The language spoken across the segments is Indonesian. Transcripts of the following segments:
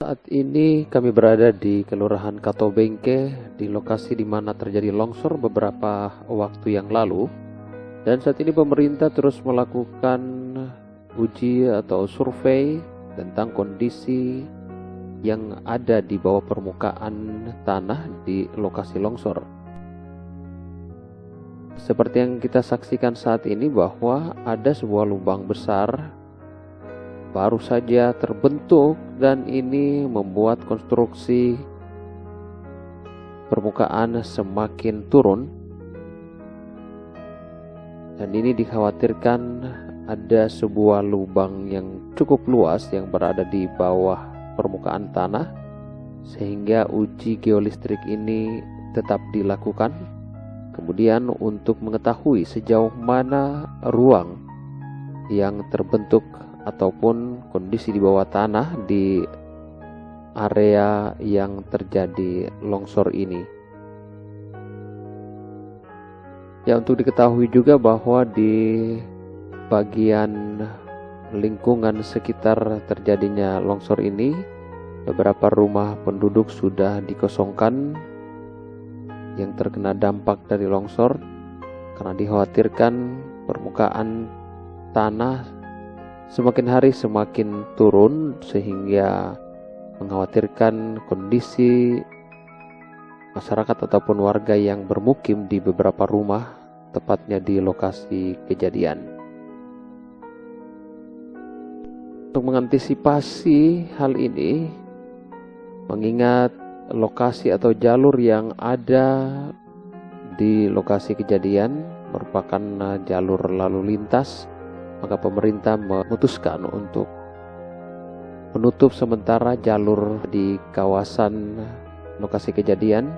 Saat ini kami berada di Kelurahan Katobengke, di lokasi di mana terjadi longsor beberapa waktu yang lalu. Dan saat ini pemerintah terus melakukan uji atau survei tentang kondisi yang ada di bawah permukaan tanah di lokasi longsor. Seperti yang kita saksikan saat ini bahwa ada sebuah lubang besar baru saja terbentuk, dan ini membuat konstruksi permukaan semakin turun, dan ini dikhawatirkan ada sebuah lubang yang cukup luas yang berada di bawah permukaan tanah, sehingga uji geolistrik ini tetap dilakukan. Kemudian untuk mengetahui sejauh mana ruang yang terbentuk ataupun kondisi di bawah tanah di area yang terjadi longsor ini. Ya, untuk diketahui juga bahwa di bagian lingkungan sekitar terjadinya longsor ini, beberapa rumah penduduk sudah dikosongkan yang terkena dampak dari longsor, karena dikhawatirkan permukaan tanah semakin hari semakin turun, sehingga mengkhawatirkan kondisi masyarakat ataupun warga yang bermukim di beberapa rumah, tepatnya di lokasi kejadian. Untuk mengantisipasi hal ini, mengingat lokasi atau jalur yang ada di lokasi kejadian merupakan jalur lalu lintas, maka pemerintah memutuskan untuk menutup sementara jalur di kawasan lokasi kejadian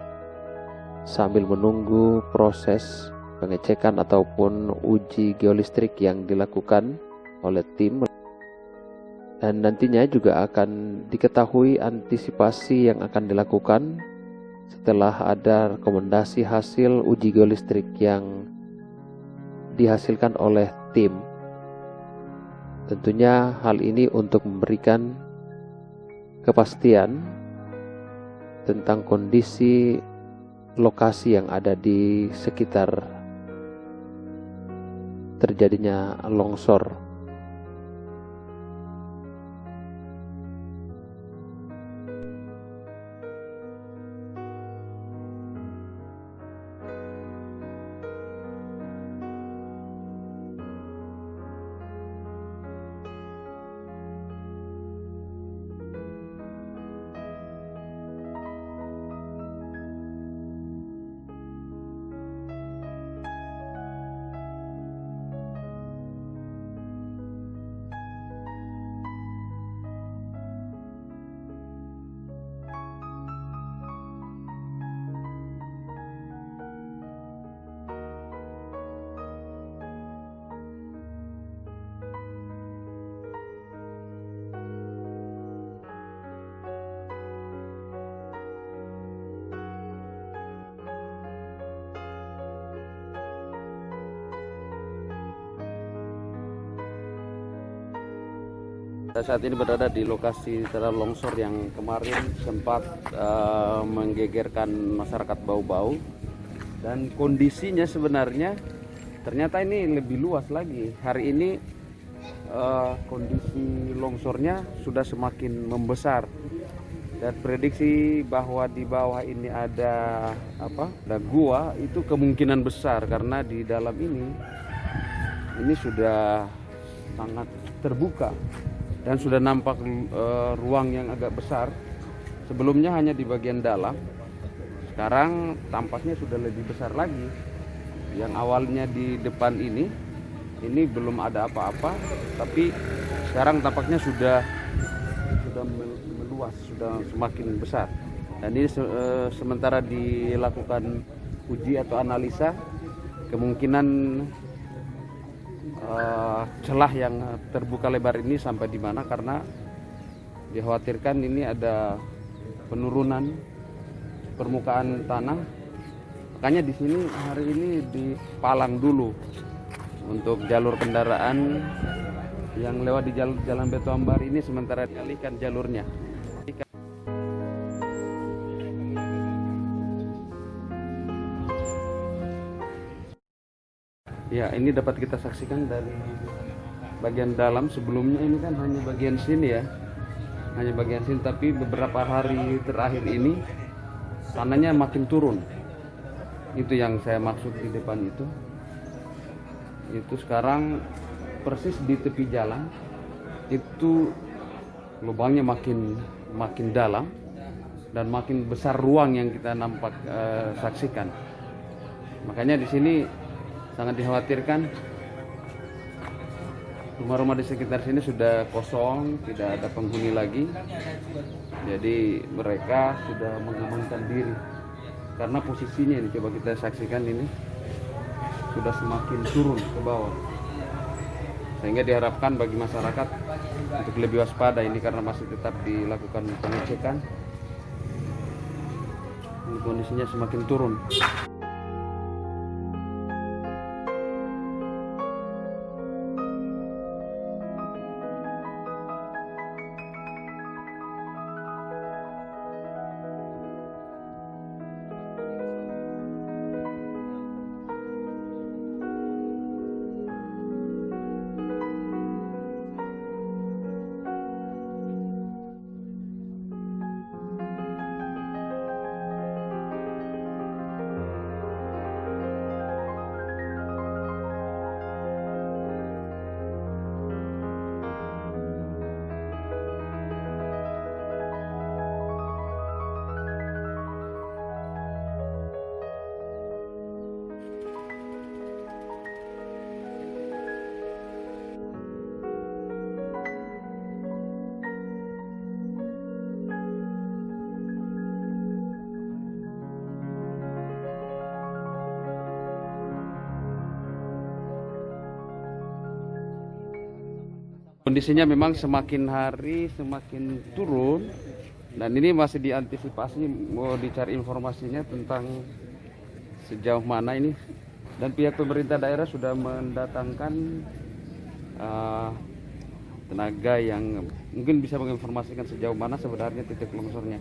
sambil menunggu proses pengecekan ataupun uji geolistrik yang dilakukan oleh tim. Dan nantinya juga akan diketahui antisipasi yang akan dilakukan setelah ada rekomendasi hasil uji geolistrik yang dihasilkan oleh tim. Tentunya hal ini untuk memberikan kepastian tentang kondisi lokasi yang ada di sekitar terjadinya longsor. Kita saat ini berada di lokasi tanah longsor yang kemarin sempat menggegerkan masyarakat Bau-Bau, dan kondisinya sebenarnya ternyata ini lebih luas lagi. Hari ini kondisi longsornya sudah semakin membesar, dan prediksi bahwa di bawah ini ada gua itu kemungkinan besar, karena di dalam ini sudah sangat terbuka dan sudah nampak ruang yang agak besar. Sebelumnya hanya di bagian dalam, sekarang tampaknya sudah lebih besar lagi. Yang awalnya di depan ini belum ada apa-apa, tapi sekarang tampaknya sudah meluas, sudah semakin besar. Dan ini sementara dilakukan uji atau analisa kemungkinan celah yang terbuka lebar ini sampai di mana, karena dikhawatirkan ini ada penurunan permukaan tanah. Makanya di sini hari ini dipalang dulu untuk jalur kendaraan yang lewat di jalan Batu Ambar ini, sementara dialihkan jalurnya. Ya, ini dapat kita saksikan dari bagian dalam. Sebelumnya ini kan hanya bagian sini ya, hanya bagian sini, tapi beberapa hari terakhir ini tanahnya makin turun. Itu yang saya maksud di depan itu sekarang persis di tepi jalan itu lubangnya makin dalam dan makin besar ruang yang kita saksikan. Makanya di sini sangat dikhawatirkan rumah-rumah di sekitar sini sudah kosong, tidak ada penghuni lagi. Jadi mereka sudah mengamankan diri karena posisinya ini, coba kita saksikan, ini sudah semakin turun ke bawah. Sehingga diharapkan bagi masyarakat untuk lebih waspada ini karena masih tetap dilakukan pengecekan. Kondisinya semakin turun. Kondisinya memang semakin hari semakin turun, dan ini masih diantisipasi, mau dicari informasinya tentang sejauh mana ini, dan pihak pemerintah daerah sudah mendatangkan tenaga yang mungkin bisa menginformasikan sejauh mana sebenarnya titik longsornya.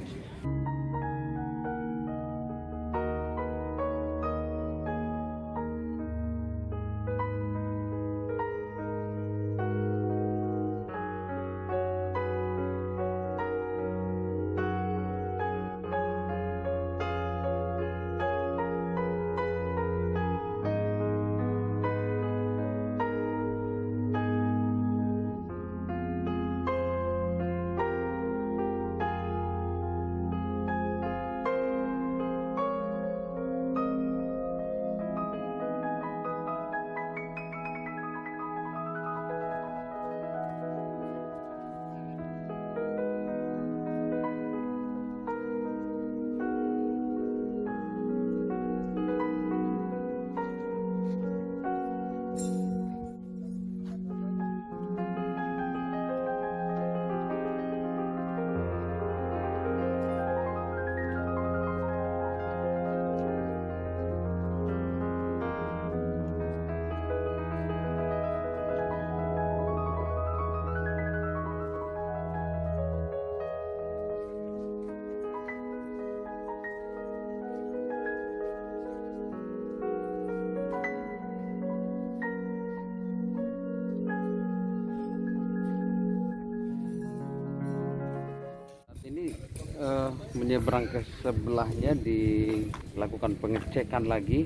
Menyeberang ke sebelahnya dilakukan pengecekan lagi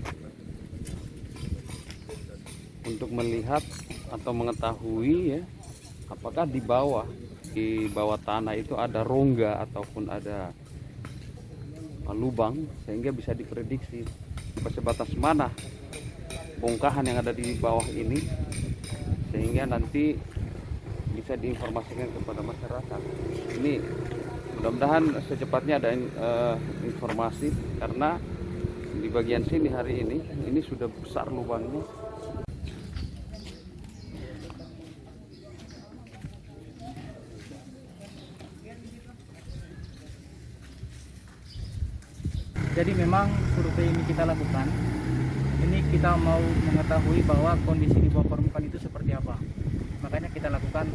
untuk melihat atau mengetahui ya, apakah di bawah tanah itu ada rongga ataupun ada lubang, sehingga bisa diprediksi sebatas mana bongkahan yang ada di bawah ini, sehingga nanti bisa diinformasikan kepada masyarakat. Ini mudah-mudahan secepatnya ada informasi, karena di bagian sini hari ini sudah besar lubangnya. Jadi memang survei ini kita lakukan, ini kita mau mengetahui bahwa kondisi di bawah permukaan itu seperti apa. Makanya kita lakukan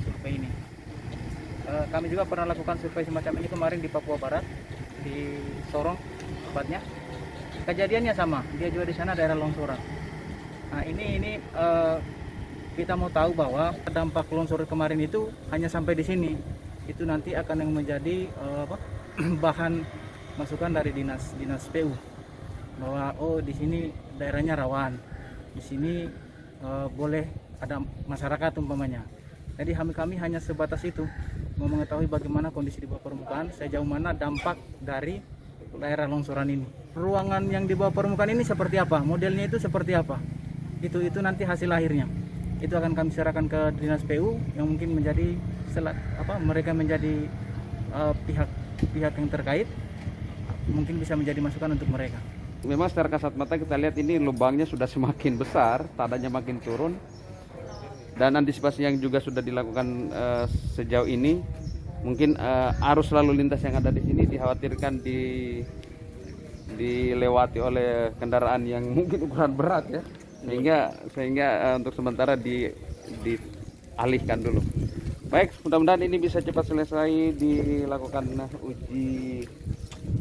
survei ini. Kami juga pernah lakukan survei semacam ini kemarin di Papua Barat, di Sorong tepatnya. Kejadiannya sama, dia juga di sana daerah longsoran. Nah ini kita mau tahu bahwa dampak longsor kemarin itu hanya sampai di sini. Itu nanti akan yang menjadi bahan masukan dari dinas PU bahwa oh di sini daerahnya rawan, di sini boleh ada masyarakat umpamanya. Jadi kami hanya sebatas itu, mau mengetahui bagaimana kondisi di bawah permukaan, sejauh mana dampak dari daerah longsoran ini. Ruangan yang di bawah permukaan ini seperti apa, modelnya itu seperti apa, itu nanti hasil akhirnya itu akan kami serahkan ke dinas PU yang mungkin menjadi mereka menjadi pihak yang terkait, mungkin bisa menjadi masukan untuk mereka. Memang secara kasat mata kita lihat ini lubangnya sudah semakin besar, tanahnya makin turun, dan antisipasi yang juga sudah dilakukan sejauh ini, mungkin arus lalu lintas yang ada di sini dikhawatirkan dilewati oleh kendaraan yang mungkin ukuran berat ya, sehingga untuk sementara dialihkan dulu. Baik, mudah-mudahan ini bisa cepat selesai dilakukan uji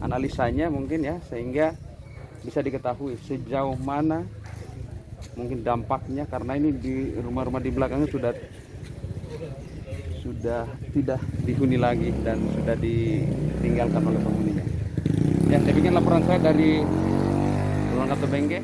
analisanya mungkin ya, sehingga bisa diketahui sejauh mana mungkin dampaknya, karena ini di rumah-rumah di belakangnya sudah tidak dihuni lagi dan sudah ditinggalkan oleh penghuninya. Ya, demikian laporan saya dari Ruang Kata Bengke.